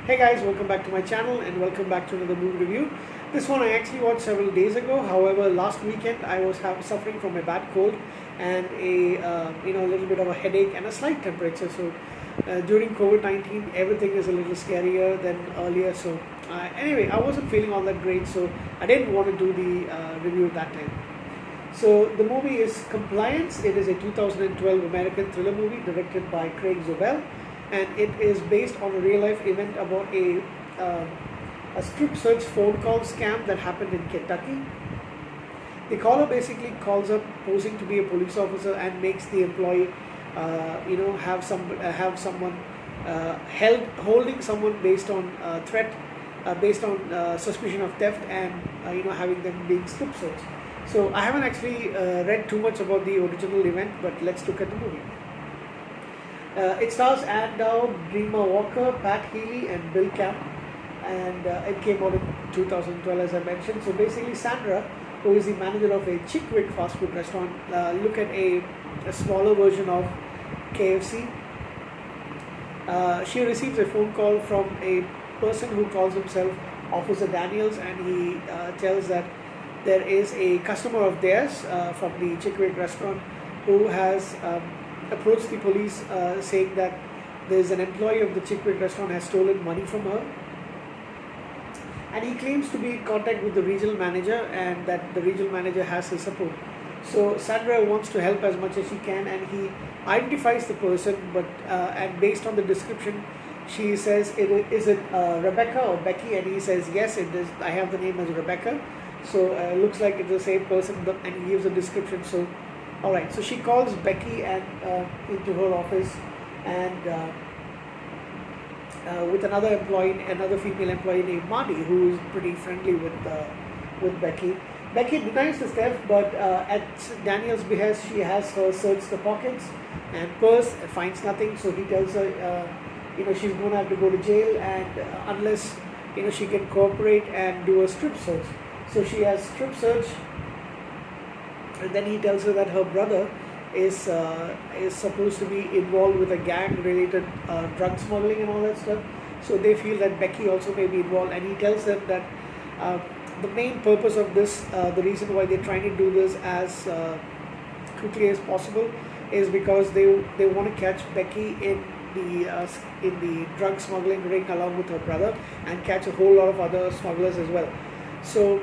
Hey guys, welcome back to my channel and welcome back to another movie review. This one I actually watched several days ago. However, last weekend I was suffering from a bad cold and a little bit of a headache and a slight temperature. So during COVID-19, everything is a little scarier than earlier. So anyway, I wasn't feeling all that great, so I didn't want to do the review at that time. So the movie is Compliance. It is a 2012 American thriller movie directed by Craig Zobel, and it is based on a real life event about a strip search phone call scam that happened in Kentucky. The caller basically calls up posing to be a police officer and makes the employee have someone holding someone based on threat, based on suspicion of theft, and having them being strip searched. So I haven't actually read too much about the original event, but let's look at the movie. It stars Ann Dowd, Dreamer Walker, Pat Healy, and Bill Camp, and it came out in 2012, as I mentioned. So basically, Sandra, who is the manager of a Chick-fil-A fast food restaurant, look at a smaller version of KFC. She receives a phone call from a person who calls himself Officer Daniels, and he tells that there is a customer of theirs from the Chick-fil-A restaurant who has approached the police saying that there is an employee of the Chick-fil-A restaurant has stolen money from her, and he claims to be in contact with the regional manager and that the regional manager has his support. So Sandra wants to help as much as she can, and he identifies the person, but and based on the description, she says, is it Rebecca or Becky? And he says, yes, it is. I have the name as Rebecca. So looks like it's the same person, and he gives a description. So alright, so she calls Becky and into her office, and with another female employee named Marty, who is pretty friendly with Becky. Becky denies the theft, but at Daniel's behest, she has her search the pockets and purse, finds nothing. So he tells her, she's going to have to go to jail, and unless she can cooperate and do a strip search. So she has strip search. And then he tells her that her brother is supposed to be involved with a gang-related drug smuggling and all that stuff. So they feel that Becky also may be involved, and he tells them that the main purpose of this, the reason why they're trying to do this as quickly as possible, is because they want to catch Becky in the drug smuggling ring along with her brother, and catch a whole lot of other smugglers as well. So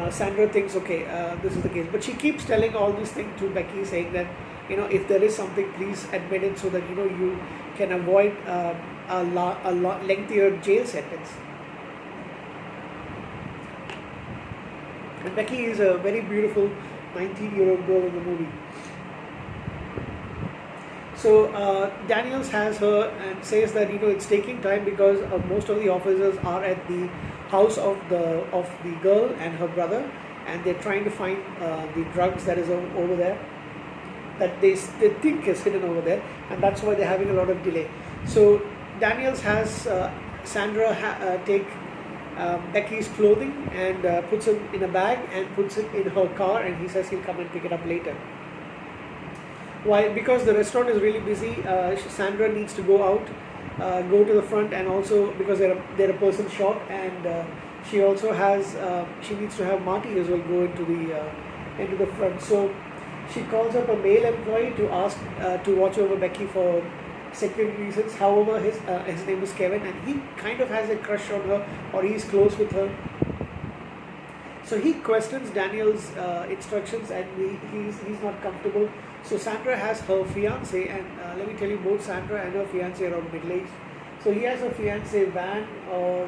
Sandra thinks, okay, this is the case, but she keeps telling all these things to Becky, saying that if there is something, please admit it, so that you can avoid a lot lengthier jail sentence. And Becky is a very beautiful 19-year-old girl in the movie. So Daniels has her and says that it's taking time because most of the officers are at the house of the girl and her brother, and they're trying to find the drugs that is over there, that they think is hidden over there, and that's why they're having a lot of delay. So Daniels has Sandra take Becky's clothing and puts it in a bag and puts it in her car, and he says he'll come and pick it up later. Why? Because the restaurant is really busy, Sandra needs to go out, go to the front, and also because they're a person short, and she also has she needs to have Marty as well go into the front. So she calls up a male employee to ask to watch over Becky for security reasons. However, his name is Kevin, and he kind of has a crush on her, or he's close with her. So he questions Daniel's instructions, and he's not comfortable. So Sandra has her fiance, and let me tell you, both Sandra and her fiance are around middle age. So he has a fiance, Van, or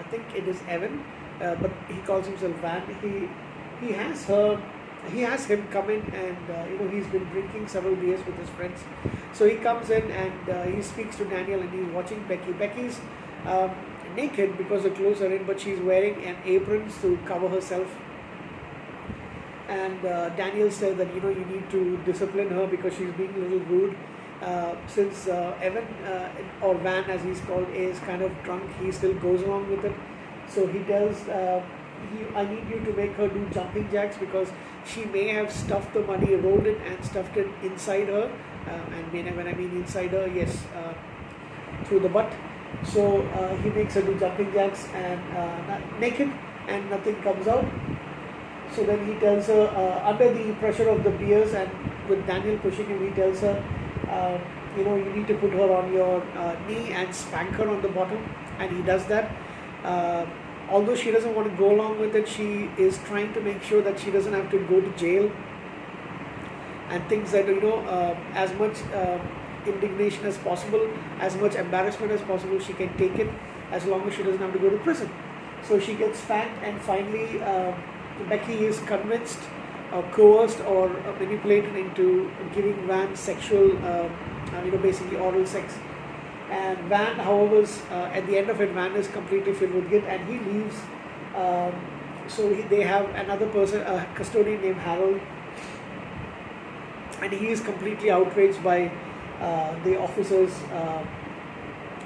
I think it is Evan, but he calls himself Van. He has him come in, and he's been drinking several beers with his friends. So he comes in and he speaks to Daniel, and he's watching Becky. Becky's naked because the clothes are in, but she's wearing an apron to cover herself. And Daniel said that you need to discipline her because she's being a little rude. Since Evan, or Van as he's called, is kind of drunk, he still goes along with it. So he tells I need you to make her do jumping jacks because she may have stuffed the money, rolled it and stuffed it inside her. And when I mean inside her, yes, through the butt. So he makes her do jumping jacks and naked, and nothing comes out. So then he tells her, under the pressure of the beers and with Daniel pushing him, he tells her, you need to put her on your knee and spank her on the bottom, and he does that. Uh, Although she doesn't want to go along with it, she is trying to make sure that she doesn't have to go to jail and things that, as much indignation as possible, as much embarrassment as possible, she can take it as long as she doesn't have to go to prison. So she gets spanked, and finally Becky is convinced or coerced or manipulated into giving Van sexual, basically oral sex. And Van, however, at the end of it, Van is completely filled with guilt and he leaves. They have another person, a custodian named Harold, and he is completely outraged by the officer's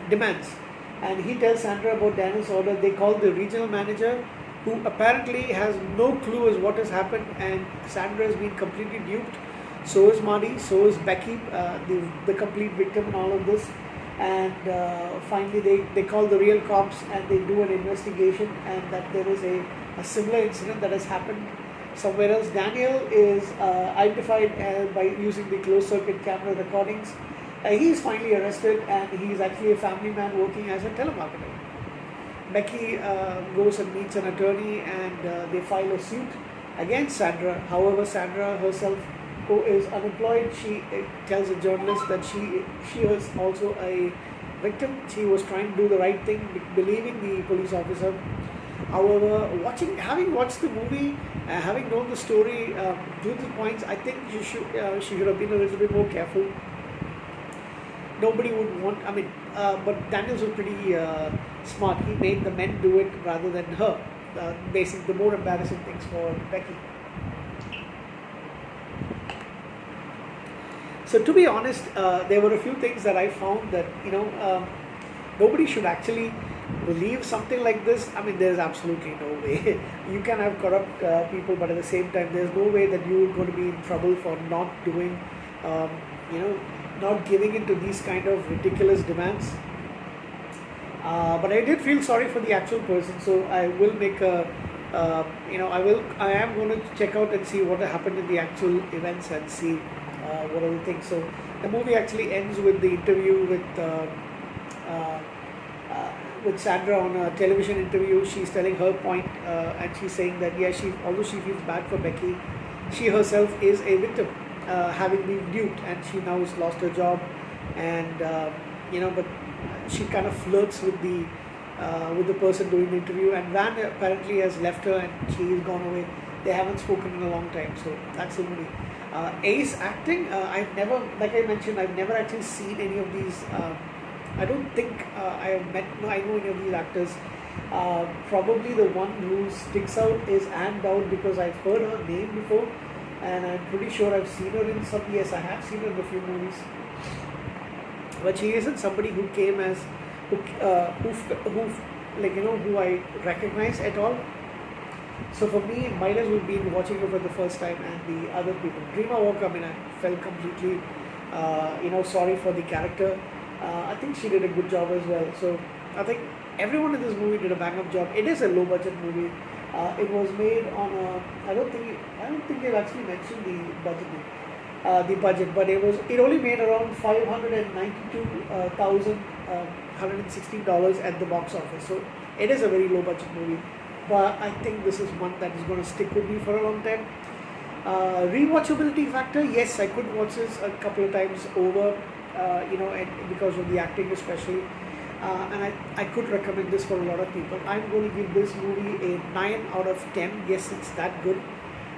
demands. And he tells Sandra about Daniel's order. They call the regional manager, who apparently has no clue as what has happened, and Sandra has been completely duped. So is Marty, so is Becky, the complete victim in all of this. And finally they call the real cops and they do an investigation, and that there is a similar incident that has happened somewhere else. Daniel is identified by using the closed circuit camera recordings. He is finally arrested, and he is actually a family man working as a telemarketer. Becky goes and meets an attorney, and they file a suit against Sandra. However, Sandra herself, who is unemployed, she tells a journalist that she was also a victim. She was trying to do the right thing, believing the police officer. However, having watched the movie, having known the story to this point, I think she should have been a little bit more careful. Nobody would want. But Daniels was pretty smart. He made the men do it rather than her. Basically, the more embarrassing things for Becky. So to be honest, there were a few things that I found that nobody should actually believe something like this. There's absolutely no way. You can have corrupt people, but at the same time, there's no way that you're going to be in trouble for not doing, not giving into these kind of ridiculous demands. But I did feel sorry for the actual person, so I will make a. I am going to check out and see what happened in the actual events and see what are the things. So the movie actually ends with the interview with Sandra on a television interview. She's telling her point, and she's saying that although she feels bad for Becky, she herself is a victim, having been duped, and she now has lost her job, and but she kind of flirts with the person doing the interview, and Van apparently has left her and she's gone away. They haven't spoken in a long time, so that's the movie. Ace acting, I've never, like I mentioned, I've never actually seen any of these. I don't think I know any of these actors. Probably the one who sticks out is Ann Dowd, because I've heard her name before, and I'm pretty sure I've seen her in some. Yes, I have seen her in a few movies, but she isn't somebody who came as who I recognize at all. So for me, it might as well be watching her for the first time, and the other people. Dreama Walker, I felt completely, sorry for the character. I think she did a good job as well. So I think everyone in this movie did a bang-up job. It is a low-budget movie. It was made on a. I don't think they've actually mentioned the budget. But it only made around $592,116 at the box office. So it is a very low-budget movie. But I think this is one that is going to stick with me for a long time. Rewatchability factor, yes, I could watch this a couple of times over, and because of the acting especially. And I could recommend this for a lot of people. I'm going to give this movie a 9 out of 10. Yes, it's that good.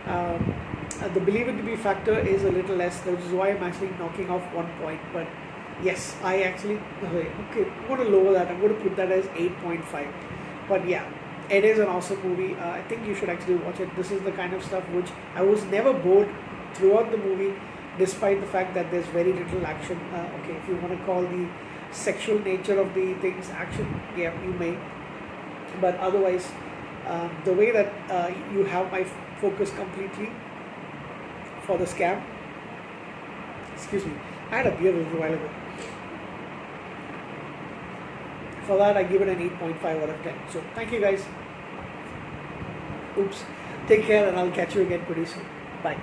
The believe it to be factor is a little less, which is why I'm actually knocking off 1 point. But yes, I actually, okay, I'm going to lower that. I'm going to put that as 8.5. But yeah, it is an awesome movie. I think you should actually watch it. This is the kind of stuff which I was never bored throughout the movie, despite the fact that there's very little action. Okay, if you want to call the sexual nature of the things action, yeah, you may. But otherwise, the way that you have my focus completely for the scam. Excuse me, I had a beer a little while ago. for that I give it an 8.5 out of 10. So thank you guys. Oops. Take care, and I'll catch you again pretty soon. Bye.